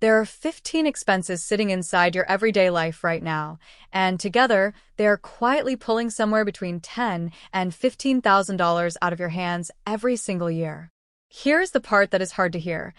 There are 15 expenses sitting inside your everyday life right now, and together, they are quietly pulling somewhere between $10,000 and $15,000 out of your hands every single year. Here's the part that is hard to hear.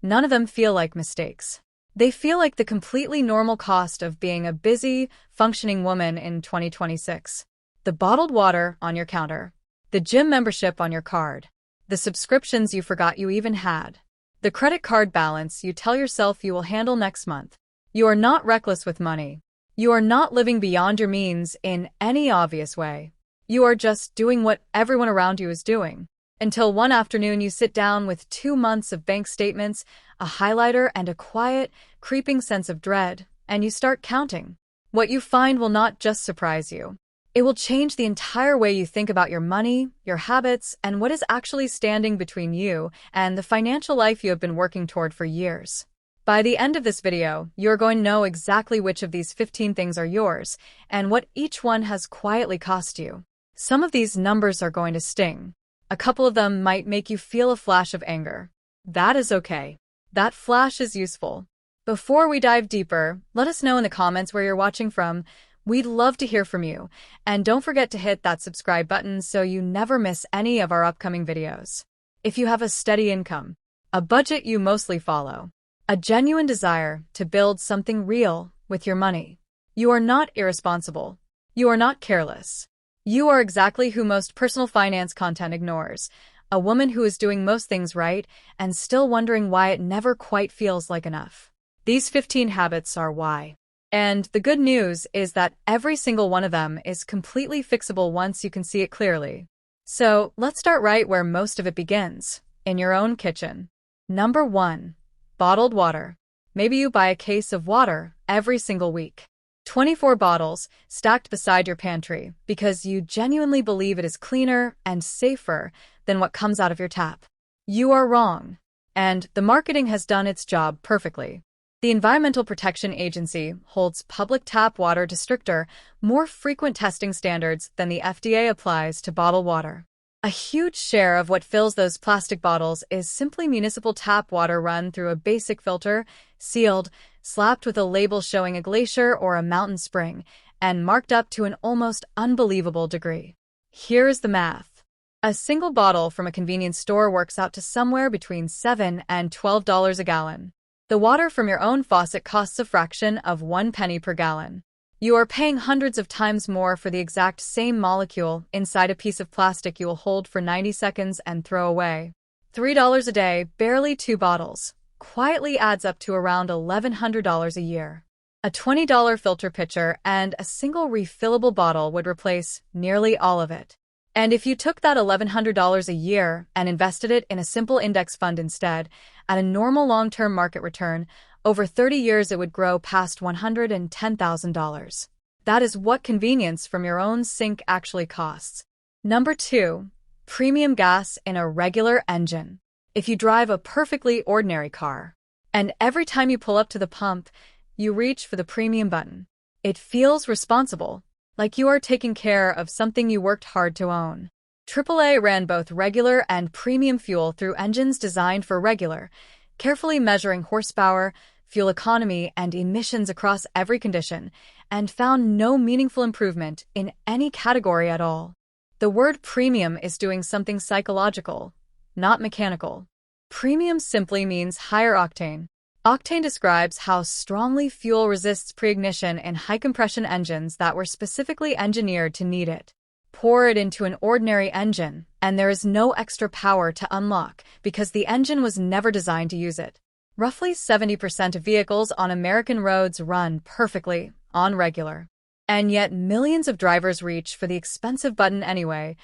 None of them feel like mistakes. They feel like the completely normal cost of being a busy, functioning woman in 2026. The bottled water on your counter, the gym membership on your card, the subscriptions you forgot you even had, the credit card balance you tell yourself you will handle next month. You are not reckless with money. You are not living beyond your means in any obvious way. You are just doing what everyone around you is doing. Until one afternoon you sit down with 2 months of bank statements, a highlighter, and a quiet, creeping sense of dread, and you start counting. What you find will not just surprise you. It will change the entire way you think about your money, your habits, and what is actually standing between you and the financial life you have been working toward for years. By the end of this video, you're going to know exactly which of these 15 things are yours and what each one has quietly cost you. Some of these numbers are going to sting. A couple of them might make you feel a flash of anger. That is okay. That flash is useful. Before we dive deeper, let us know in the comments where you're watching from. We'd love to hear from you, and don't forget to hit that subscribe button so you never miss any of our upcoming videos. If you have a steady income, a budget you mostly follow, a genuine desire to build something real with your money, you are not irresponsible. You are not careless. You are exactly who most personal finance content ignores, a woman who is doing most things right and still wondering why it never quite feels like enough. These 15 habits are why. And the good news is that every single one of them is completely fixable once you can see it clearly. So let's start right where most of it begins, in your own kitchen. Number 1. Bottled water. Maybe you buy a case of water every single week. 24 bottles stacked beside your pantry because you genuinely believe it is cleaner and safer than what comes out of your tap. You are wrong. And the marketing has done its job perfectly. The Environmental Protection Agency holds public tap water to stricter, more frequent testing standards than the FDA applies to bottled water. A huge share of what fills those plastic bottles is simply municipal tap water run through a basic filter, sealed, slapped with a label showing a glacier or a mountain spring, and marked up to an almost unbelievable degree. Here's the math. A single bottle from a convenience store works out to somewhere between $7 and $12 a gallon. The water from your own faucet costs a fraction of 1 penny per gallon. You are paying hundreds of times more for the exact same molecule inside a piece of plastic you will hold for 90 seconds and throw away. $3 a day, barely 2 bottles, quietly adds up to around $1,100 a year. A $20 filter pitcher and a single refillable bottle would replace nearly all of it. And if you took that $1,100 a year and invested it in a simple index fund instead, at a normal long-term market return, over 30 years it would grow past $110,000. That is what convenience from your own sink actually costs. Number 2. Premium gas in a regular engine. If you drive a perfectly ordinary car, and every time you pull up to the pump, you reach for the premium button, it feels responsible. Like you are taking care of something you worked hard to own. AAA ran both regular and premium fuel through engines designed for regular, carefully measuring horsepower, fuel economy, and emissions across every condition, and found no meaningful improvement in any category at all. The word premium is doing something psychological, not mechanical. Premium simply means higher octane. Octane describes how strongly fuel resists pre-ignition in high-compression engines that were specifically engineered to need it. Pour it into an ordinary engine, and there is no extra power to unlock because the engine was never designed to use it. Roughly 70% of vehicles on American roads run perfectly on regular. And yet millions of drivers reach for the expensive button anyway,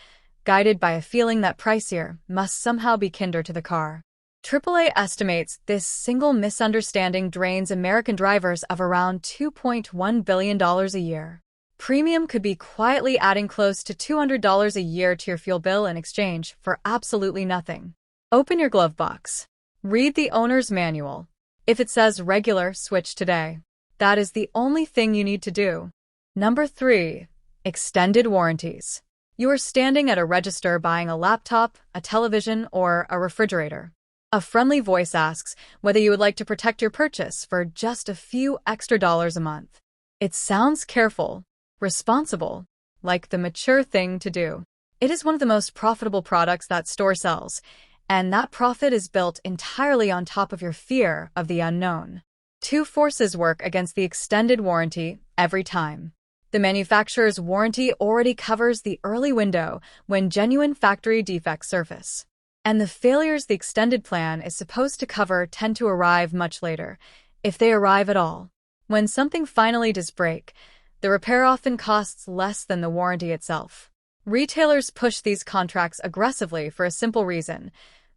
guided by a feeling that pricier must somehow be kinder to the car. AAA estimates this single misunderstanding drains American drivers of around $2.1 billion a year. Premium could be quietly adding close to $200 a year to your fuel bill in exchange for absolutely nothing. Open your glove box. Read the owner's manual. If it says regular, switch today. That is the only thing you need to do. Number 3. Extended warranties. You are standing at a register buying a laptop, a television, or a refrigerator. A friendly voice asks whether you would like to protect your purchase for just a few extra dollars a month. It sounds careful, responsible, like the mature thing to do. It is one of the most profitable products that store sells, and that profit is built entirely on top of your fear of the unknown. Two forces work against the extended warranty every time. The manufacturer's warranty already covers the early window when genuine factory defects surface. And the failures the extended plan is supposed to cover tend to arrive much later, if they arrive at all. When something finally does break, the repair often costs less than the warranty itself. Retailers push these contracts aggressively for a simple reason.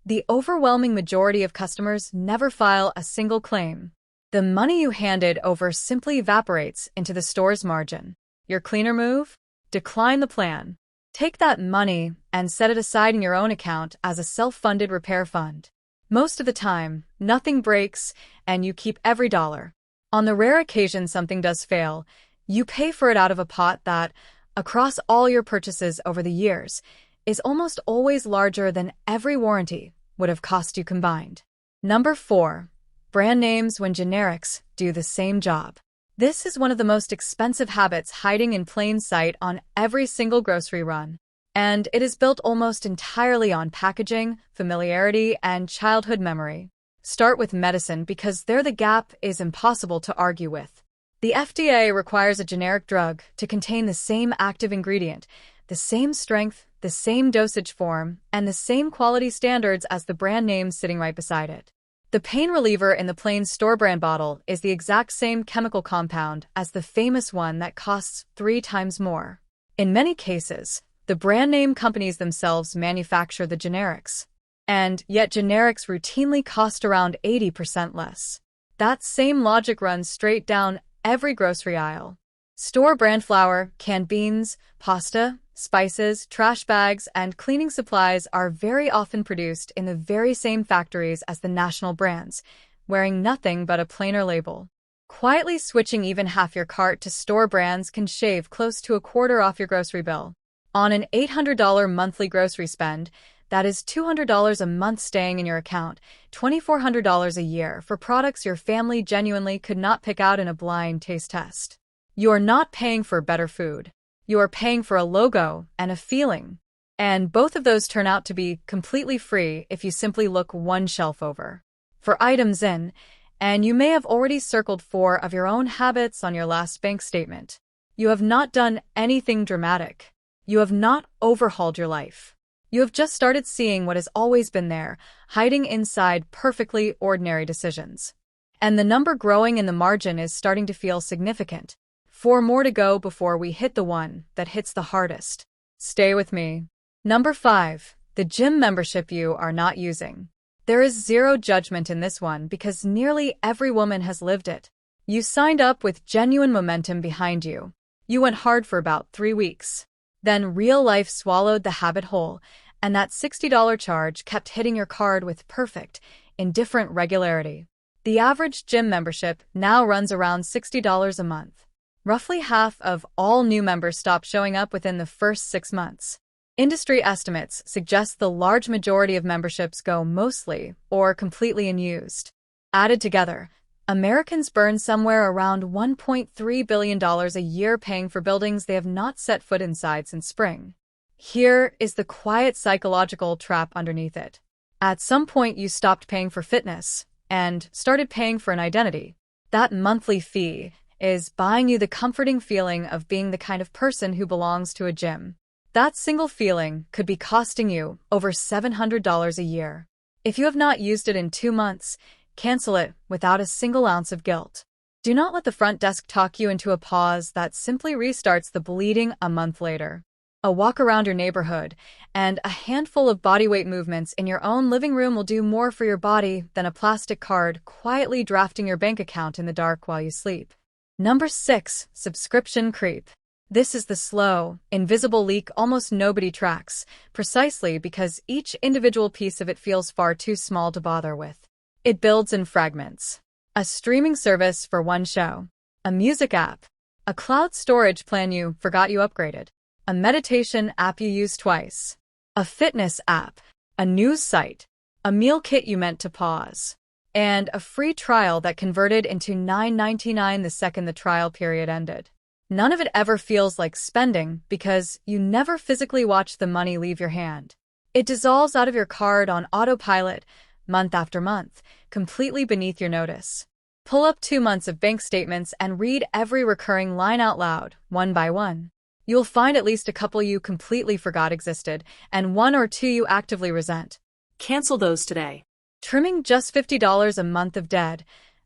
The overwhelming majority of customers never file a single claim. The money you handed over simply evaporates into the store's margin. Your cleaner move? Decline the plan. Take that money and set it aside in your own account as a self-funded repair fund. Most of the time, nothing breaks, and you keep every dollar. On the rare occasion something does fail, you pay for it out of a pot that, across all your purchases over the years, is almost always larger than every warranty would have cost you combined. Number 4. Brand names when generics do the same job. This is one of the most expensive habits hiding in plain sight on every single grocery run. And it is built almost entirely on packaging, familiarity, and childhood memory. Start with medicine because there the gap is impossible to argue with. The FDA requires a generic drug to contain the same active ingredient, the same strength, the same dosage form, and the same quality standards as the brand name sitting right beside it. The pain reliever in the plain store brand bottle is the exact same chemical compound as the famous one that costs 3 times more. In many cases, the brand name companies themselves manufacture the generics. And yet generics routinely cost around 80% less. That same logic runs straight down every grocery aisle. Store brand flour, canned beans, pasta, spices, trash bags, and cleaning supplies are very often produced in the very same factories as the national brands, wearing nothing but a plainer label. Quietly switching even half your cart to store brands can shave close to a quarter off your grocery bill. On an $800 monthly grocery spend, that is $200 a month staying in your account, $2,400 a year for products your family genuinely could not pick out in a blind taste test. You are not paying for better food. You are paying for a logo and a feeling. And both of those turn out to be completely free if you simply look one shelf over. For items in, and you may have already circled 4 of your own habits on your last bank statement. You have not done anything dramatic. You have not overhauled your life. You have just started seeing what has always been there, hiding inside perfectly ordinary decisions. And the number growing in the margin is starting to feel significant. 4 more to go before we hit the one that hits the hardest. Stay with me. Number 5. The gym membership you are not using. There is zero judgment in this one because nearly every woman has lived it. You signed up with genuine momentum behind you. You went hard for about 3 weeks. Then real life swallowed the habit whole, and that $60 charge kept hitting your card with perfect, indifferent regularity. The average gym membership now runs around $60 a month. Roughly half of all new members stop showing up within the first 6 months. Industry estimates suggest the large majority of memberships go mostly or completely unused. Added together, Americans burn somewhere around $1.3 billion a year paying for buildings they have not set foot inside since spring. Here is the quiet psychological trap underneath it. At some point you stopped paying for fitness and started paying for an identity. That monthly fee is buying you the comforting feeling of being the kind of person who belongs to a gym. That single feeling could be costing you over $700 a year. If you have not used it in 2 months, cancel it without a single ounce of guilt. Do not let the front desk talk you into a pause that simply restarts the bleeding a month later. A walk around your neighborhood and a handful of bodyweight movements in your own living room will do more for your body than a plastic card quietly drafting your bank account in the dark while you sleep. Number 6. Subscription creep. This is the slow, invisible leak almost nobody tracks, precisely because each individual piece of it feels far too small to bother with. It builds in fragments. A streaming service for one show. A music app. A cloud storage plan you forgot you upgraded. A meditation app you use twice. A fitness app. A news site. a meal kit you meant to pause, and a free trial that converted into $9.99 the second the trial period ended. None of it ever feels like spending because you never physically watch the money leave your hand. It dissolves out of your card on autopilot, month after month, completely beneath your notice. Pull up 2 months of bank statements and read every recurring line out loud, one by one. You'll find at least a couple you completely forgot existed, and 1 or 2 you actively resent. Cancel those today. Trimming just $50 a month of debt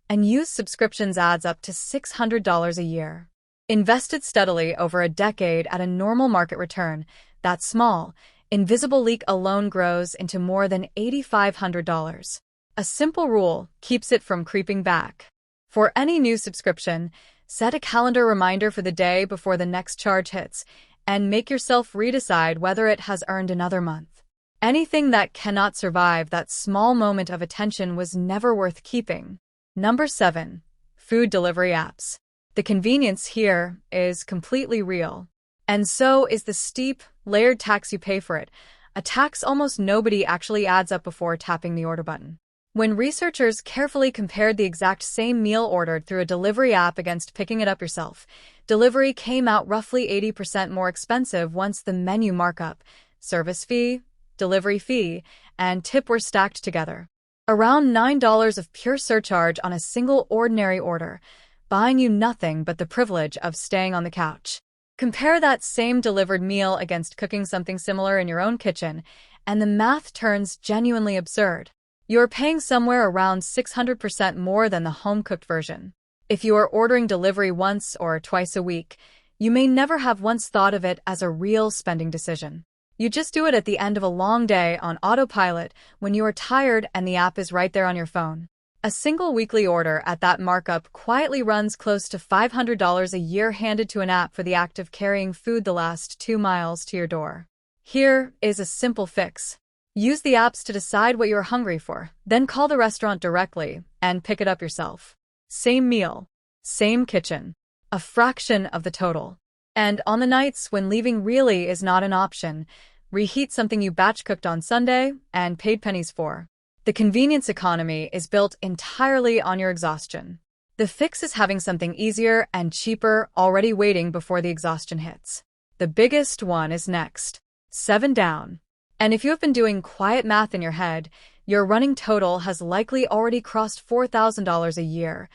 and used subscriptions adds up to $600 a year. Invested steadily over a decade at a normal market return, that small, invisible leak alone grows into more than $8,500. A simple rule keeps it from creeping back. For any new subscription, set a calendar reminder for the day before the next charge hits, and make yourself redecide whether it has earned another month. Anything that cannot survive that small moment of attention was never worth keeping. Number 7. Food delivery apps. The convenience here is completely real. And so is the steep, layered tax you pay for it, a tax almost nobody actually adds up before tapping the order button. When researchers carefully compared the exact same meal ordered through a delivery app against picking it up yourself, delivery came out roughly 80% more expensive once the menu markup, service fee, delivery fee, and tip were stacked together. Around $9 of pure surcharge on a single ordinary order, buying you nothing but the privilege of staying on the couch. Compare that same delivered meal against cooking something similar in your own kitchen, and the math turns genuinely absurd. You're paying somewhere around 600% more than the home-cooked version. If you are ordering delivery once or twice a week, you may never have once thought of it as a real spending decision. You just do it at the end of a long day on autopilot when you are tired and the app is right there on your phone. A single weekly order at that markup quietly runs close to $500 a year handed to an app for the act of carrying food the last 2 miles to your door. Here is a simple fix. Use the apps to decide what you're hungry for, then call the restaurant directly and pick it up yourself. Same meal, same kitchen, a fraction of the total. And on the nights when leaving really is not an option, reheat something you batch cooked on Sunday and paid pennies for. The convenience economy is built entirely on your exhaustion. The fix is having something easier and cheaper already waiting before the exhaustion hits. The biggest one is next. 7 down. And if you have been doing quiet math in your head, your running total has likely already crossed $4,000 a year,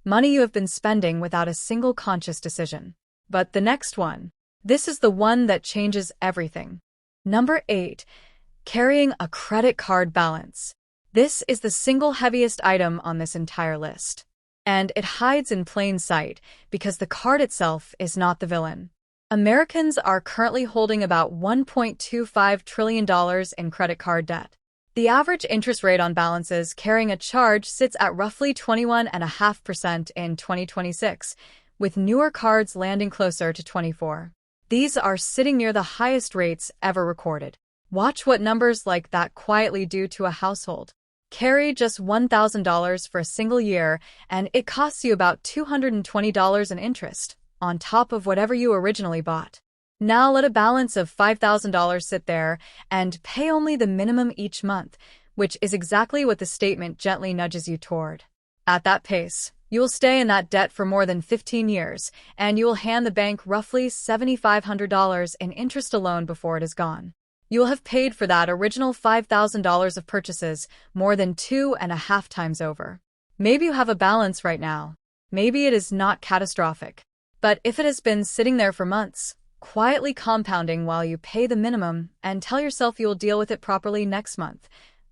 money you have been spending without a single conscious decision. But the next one. This is the one that changes everything. Number 8. Carrying a credit card balance. This is the single heaviest item on this entire list. And it hides in plain sight because the card itself is not the villain. Americans are currently holding about $1.25 trillion in credit card debt. The average interest rate on balances carrying a charge sits at roughly 21.5% in 2026, with newer cards landing closer to 24%. These are sitting near the highest rates ever recorded. Watch what numbers like that quietly do to a household. Carry just $1,000 for a single year, and it costs you about $220 in interest, on top of whatever you originally bought. Now let a balance of $5,000 sit there and pay only the minimum each month, which is exactly what the statement gently nudges you toward. At that pace, you will stay in that debt for more than 15 years, and you will hand the bank roughly $7,500 in interest alone before it is gone. You will have paid for that original $5,000 of purchases more than 2.5 times over. Maybe you have a balance right now. Maybe it is not catastrophic. But if it has been sitting there for months, quietly compounding while you pay the minimum and tell yourself you will deal with it properly next month,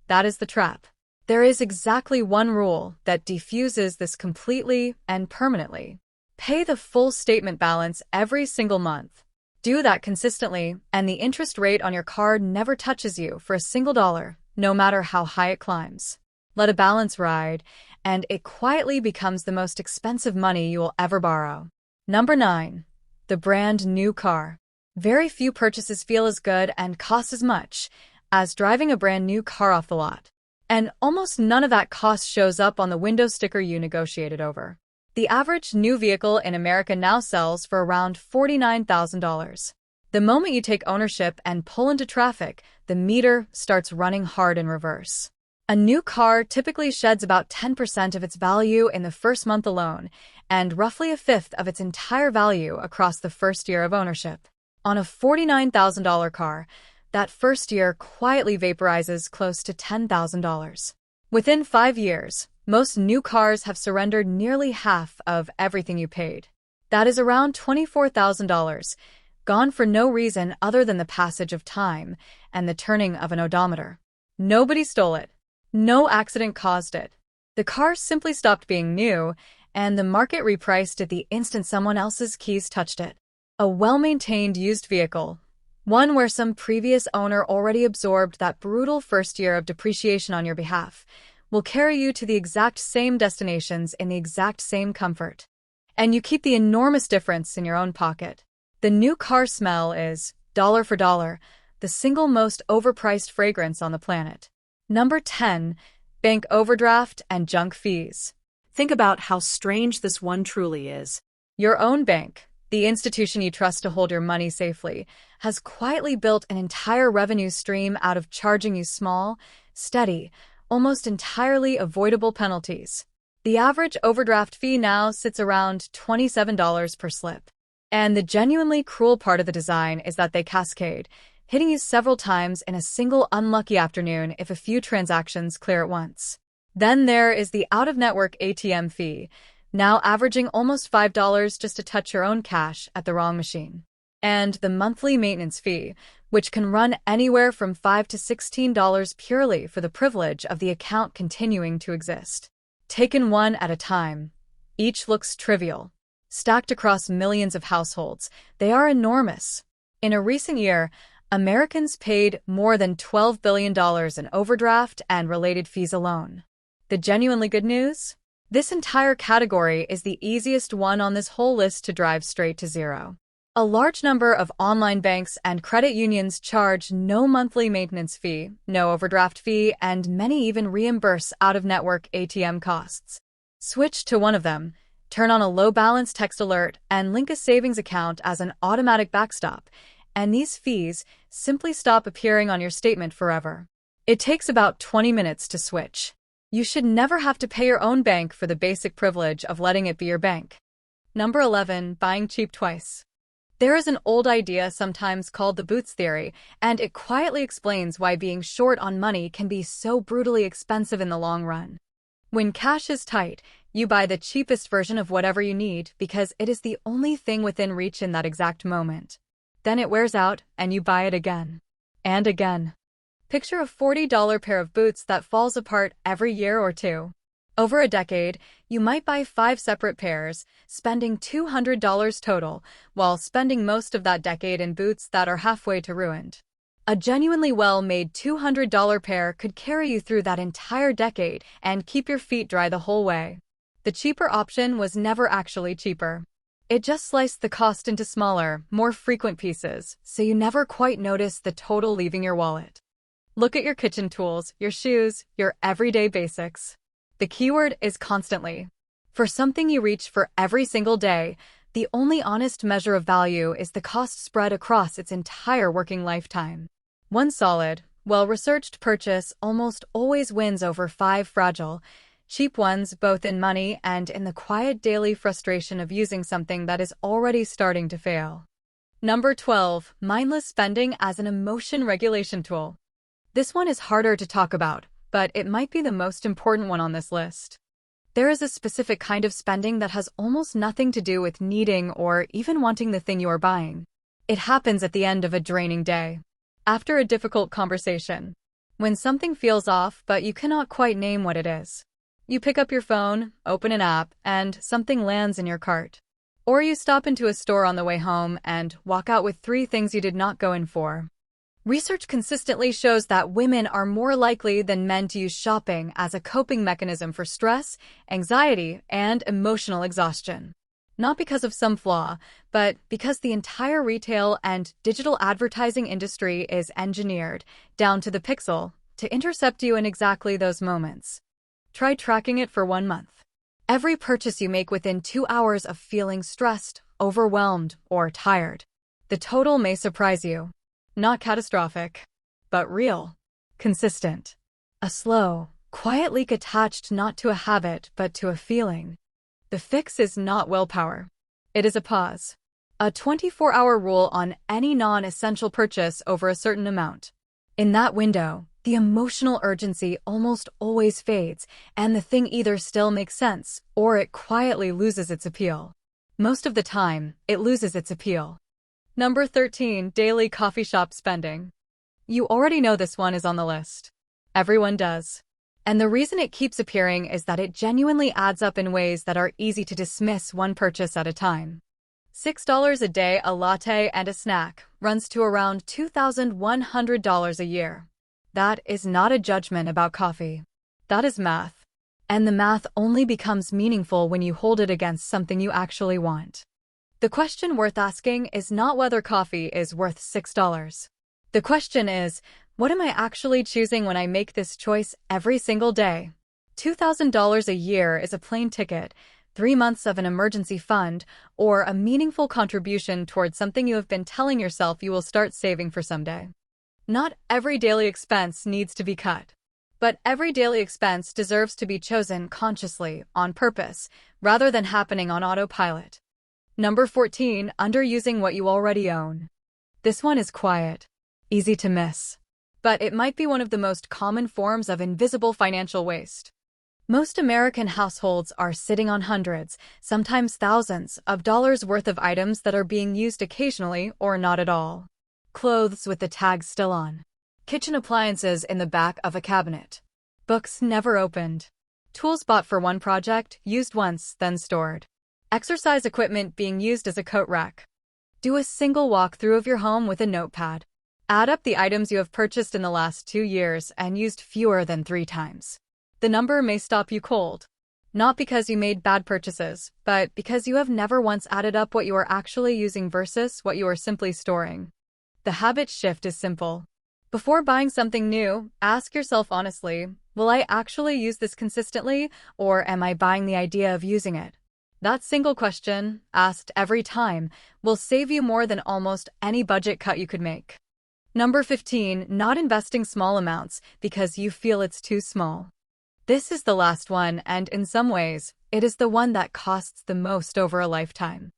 that is the trap. There is exactly one rule that defuses this completely and permanently. Pay the full statement balance every single month. Do that consistently, and the interest rate on your card never touches you for a single dollar, no matter how high it climbs. Let a balance ride, and it quietly becomes the most expensive money you will ever borrow. Number 9. The brand new car. Very few purchases feel as good and cost as much as driving a brand new car off the lot. And almost none of that cost shows up on the window sticker you negotiated over. The average new vehicle in America now sells for around $49,000. The moment you take ownership and pull into traffic, the meter starts running hard in reverse. A new car typically sheds about 10% of its value in the first month alone, and roughly a fifth of its entire value across the first year of ownership. On a $49,000 car, that first year quietly vaporizes close to $10,000. Within 5 years, most new cars have surrendered nearly half of everything you paid. That is around $24,000, gone for no reason other than the passage of time and the turning of an odometer. Nobody stole it. No accident caused it. The car simply stopped being new, and the market repriced it the instant someone else's keys touched it. A well-maintained used vehicle, one where some previous owner already absorbed that brutal first year of depreciation on your behalf, will carry you to the exact same destinations in the exact same comfort. And you keep the enormous difference in your own pocket. The new car smell is, dollar for dollar, the single most overpriced fragrance on the planet. Number 10. Bank overdraft and junk fees. Think about how strange this one truly is. Your own bank, the institution you trust to hold your money safely, has quietly built an entire revenue stream out of charging you small, steady, almost entirely avoidable penalties. The average overdraft fee now sits around $27 per slip. And the genuinely cruel part of the design is that they cascade, hitting you several times in a single unlucky afternoon if a few transactions clear at once. Then there is the out-of-network ATM fee, now averaging almost $5 just to touch your own cash at the wrong machine. And the monthly maintenance fee, which can run anywhere from $5 to $16 purely for the privilege of the account continuing to exist. Taken one at a time, each looks trivial. Stacked across millions of households, they are enormous. In a recent year, Americans paid more than $12 billion in overdraft and related fees alone. The genuinely good news? This entire category is the easiest one on this whole list to drive straight to zero. A large number of online banks and credit unions charge no monthly maintenance fee, no overdraft fee, and many even reimburse out-of-network ATM costs. Switch to one of them, turn on a low-balance text alert, and link a savings account as an automatic backstop, and these fees simply stop appearing on your statement forever. It takes about 20 minutes to switch. You should never have to pay your own bank for the basic privilege of letting it be your bank. Number 11. Buying cheap twice. There is an old idea sometimes called the boots theory, and it quietly explains why being short on money can be so brutally expensive in the long run. When cash is tight, you buy the cheapest version of whatever you need because it is the only thing within reach in that exact moment. Then it wears out, and you buy it again. And again. Picture a $40 pair of boots that falls apart every year or two. Over a decade, you might buy 5 separate pairs, spending $200 total, while spending most of that decade in boots that are halfway to ruined. A genuinely well-made $200 pair could carry you through that entire decade and keep your feet dry the whole way. The cheaper option was never actually cheaper. It just sliced the cost into smaller, more frequent pieces, so you never quite notice the total leaving your wallet. Look at your kitchen tools, your shoes, your everyday basics. The keyword is constantly. For something you reach for every single day, the only honest measure of value is the cost spread across its entire working lifetime. One solid, well-researched purchase almost always wins over 5 fragile, cheap ones both in money and in the quiet daily frustration of using something that is already starting to fail. Number 12. Mindless spending as an emotion regulation tool. This one is harder to talk about, but it might be the most important one on this list. There is a specific kind of spending that has almost nothing to do with needing or even wanting the thing you are buying. It happens at the end of a draining day. After a difficult conversation. When something feels off but you cannot quite name what it is. You pick up your phone, open an app, and something lands in your cart. Or you stop into a store on the way home and walk out with 3 things you did not go in for. Research consistently shows that women are more likely than men to use shopping as a coping mechanism for stress, anxiety, and emotional exhaustion. Not because of some flaw, but because the entire retail and digital advertising industry is engineered, down to the pixel, to intercept you in exactly those moments. Try tracking it for 1 month. Every purchase you make within 2 hours of feeling stressed, overwhelmed, or tired. The total may surprise you. Not catastrophic, but real. Consistent. A slow, Quiet leak attached not to a habit but to a feeling. The fix is not willpower. It is a pause. A 24-hour rule on any non-essential purchase over a certain amount. In that window, the emotional urgency almost always fades, and the thing either still makes sense or it quietly loses its appeal. Most of the time, it loses its appeal. Number 13, daily coffee shop spending. You already know this one is on the list. Everyone does. And the reason it keeps appearing is that it genuinely adds up in ways that are easy to dismiss one purchase at a time. $6 a day, a latte and a snack, runs to around $2,100 a year. That is not a judgment about coffee. That is math. And the math only becomes meaningful when you hold it against something you actually want. The question worth asking is not whether coffee is worth $6. The question is, what am I actually choosing when I make this choice every single day? $2,000 a year is a plane ticket, 3 months of an emergency fund, or a meaningful contribution towards something you have been telling yourself you will start saving for someday. Not every daily expense needs to be cut. But every daily expense deserves to be chosen consciously, on purpose, rather than happening on autopilot. Number 14, underusing what you already own. This one is quiet, easy to miss. But it might be one of the most common forms of invisible financial waste. Most American households are sitting on hundreds, sometimes thousands, of dollars worth of items that are being used occasionally or not at all. Clothes with the tags still on. Kitchen appliances in the back of a cabinet. Books never opened. Tools bought for one project, used once, then stored. Exercise equipment being used as a coat rack. Do a single walkthrough of your home with a notepad. Add up the items you have purchased in the last 2 years and used fewer than 3 times. The number may stop you cold. Not because you made bad purchases, but because you have never once added up what you are actually using versus what you are simply storing. The habit shift is simple. Before buying something new, ask yourself honestly, will I actually use this consistently, or am I buying the idea of using it? That single question, asked every time, will save you more than almost any budget cut you could make. Number 15, not investing small amounts because you feel it's too small. This is the last one, and in some ways, it is the one that costs the most over a lifetime.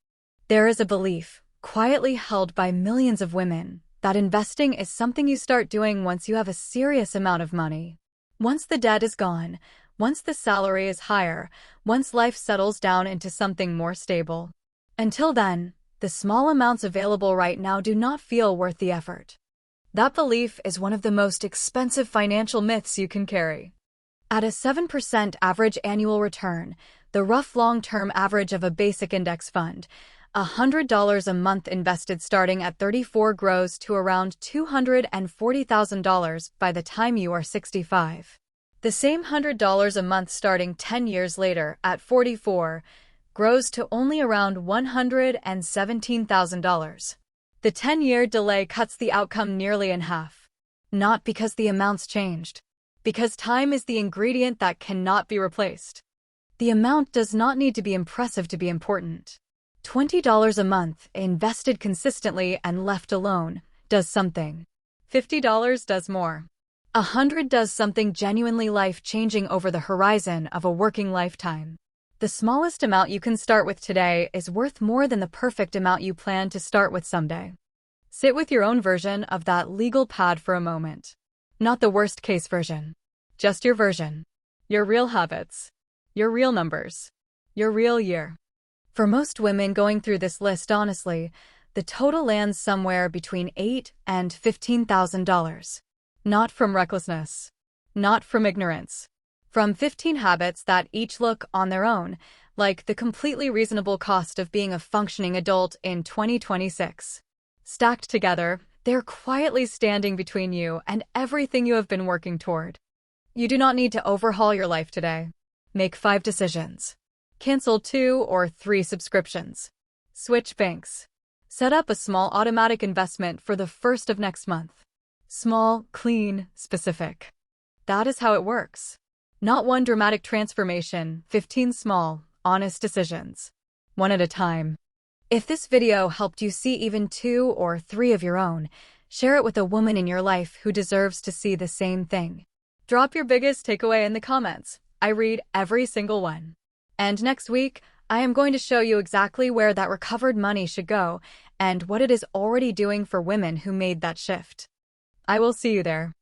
There is a belief, quietly held by millions of women, that investing is something you start doing once you have a serious amount of money. Once the debt is gone, once the salary is higher, once life settles down into something more stable. Until then, the small amounts available right now do not feel worth the effort. That belief is one of the most expensive financial myths you can carry. At a 7% average annual return, the rough long-term average of a basic index fund, $100 a month invested starting at 34 grows to around $240,000 by the time you are 65. The same $100 a month starting 10 years later at 44 grows to only around $117,000. The 10-year delay cuts the outcome nearly in half. Not because the amounts changed. Because time is the ingredient that cannot be replaced. The amount does not need to be impressive to be important. $20 a month, invested consistently and left alone, does something. $50 does more. $100 does something genuinely life-changing over the horizon of a working lifetime. The smallest amount you can start with today is worth more than the perfect amount you plan to start with someday. Sit with your own version of that legal pad for a moment. Not the worst-case version. Just your version. Your real habits. Your real numbers. Your real year. For most women going through this list honestly, the total lands somewhere between $8,000 and $15,000. Not from recklessness. Not from ignorance. From 15 habits that each look on their own, like the completely reasonable cost of being a functioning adult in 2026. Stacked together, they're quietly standing between you and everything you have been working toward. You do not need to overhaul your life today. Make 5 decisions. Cancel 2 or 3 subscriptions. Switch banks. Set up a small automatic investment for the first of next month. Small, clean, specific. That is how it works. Not one dramatic transformation, 15 small, honest decisions. One at a time. If this video helped you see even 2 or 3 of your own, share it with a woman in your life who deserves to see the same thing. Drop your biggest takeaway in the comments. I read every single one. And next week, I am going to show you exactly where that recovered money should go and what it is already doing for women who made that shift. I will see you there.